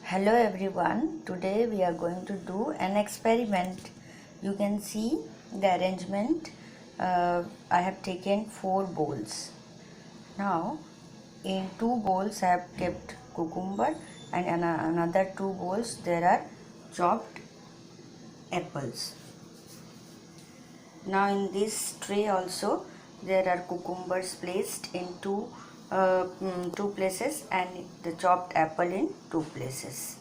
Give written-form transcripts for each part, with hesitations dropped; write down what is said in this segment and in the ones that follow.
Hello everyone, today we are going to do an experiment. You can see the arrangement. I have taken 4 bowls. Now in 2 bowls I have kept cucumber and in another 2 bowls there are chopped apples. Now in this tray also there are cucumbers placed in two places and the chopped apple in 2 places.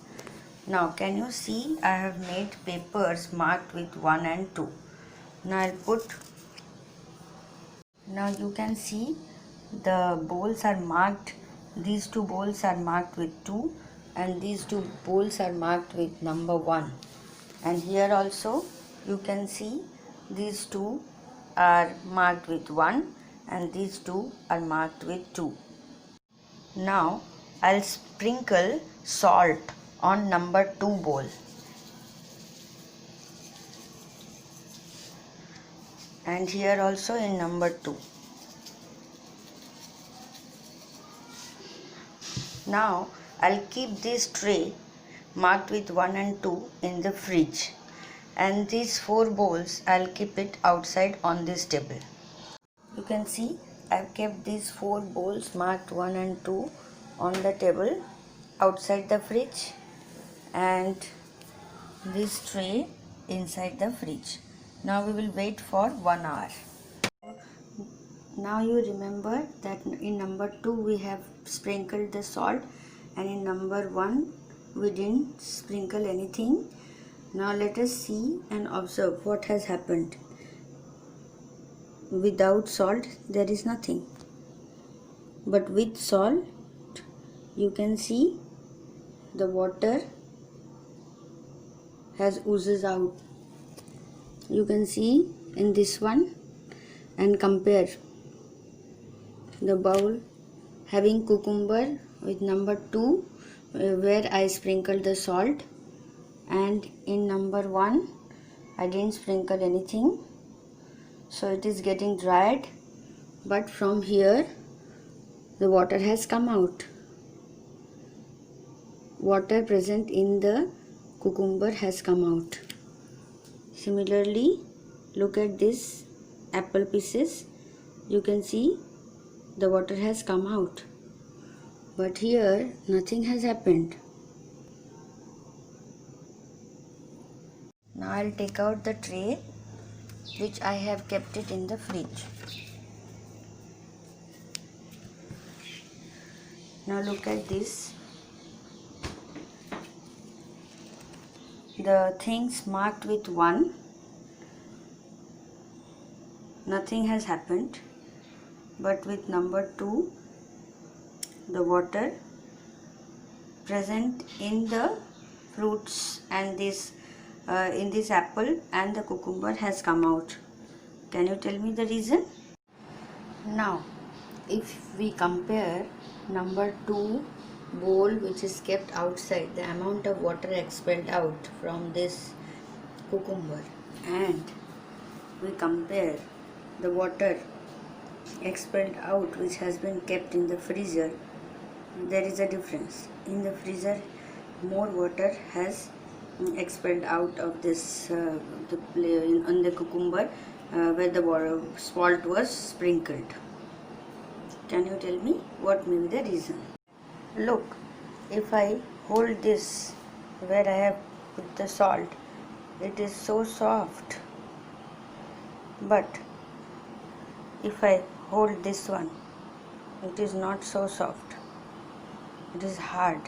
Now can you see I have made papers marked with 1 and 2. Now you can see the bowls are marked. These 2 bowls are marked with 2 and these 2 bowls are marked with number 1. And here also you can see these 2 are marked with 1 and these 2 are marked with 2. Now I'll sprinkle salt on number 2 bowl. And here also in number 2. Now I'll keep this tray marked with 1 and 2 in the fridge, and these 4 bowls I'll keep it outside on this table. You can see I've kept these 4 bowls marked 1 and 2 on the table outside the fridge and this tray inside the fridge. Now we will wait for 1 hour. Now you remember that in number 2 we have sprinkled the salt and in number 1 we didn't sprinkle anything. Now let us see and observe what has happened. Without salt there is nothing, but with salt you can see the water has oozes out. You can see in this one and compare the bowl having cucumber with number 2 where I sprinkled the salt, and in number 1 I didn't sprinkle anything, so it is getting dried, but from here the water has come out. Water present in the cucumber has come out. Similarly, look at this apple pieces. You can see the water has come out, but here nothing has happened. Now I'll take out the tray which I have kept it in the fridge. Now look at this. The things marked with 1, nothing has happened, but with number 2 the water present in the fruits and this in this apple and the cucumber has come out. Can you tell me the reason? Now if we compare number 2 bowl which is kept outside, the amount of water expelled out from this cucumber, and we compare the water expelled out which has been kept in the freezer, there is a difference. In the freezer more water has expelled out of this on the cucumber where the salt was sprinkled. Can you tell me what may be the reason? Look, if I hold this where I have put the salt, it is so soft, but if I hold this one, it is not so soft, it is hard.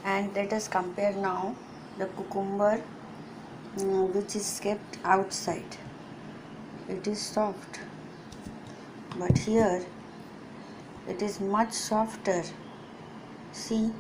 And let us compare now the cucumber which is kept outside. It is soft, but here it is much softer. See,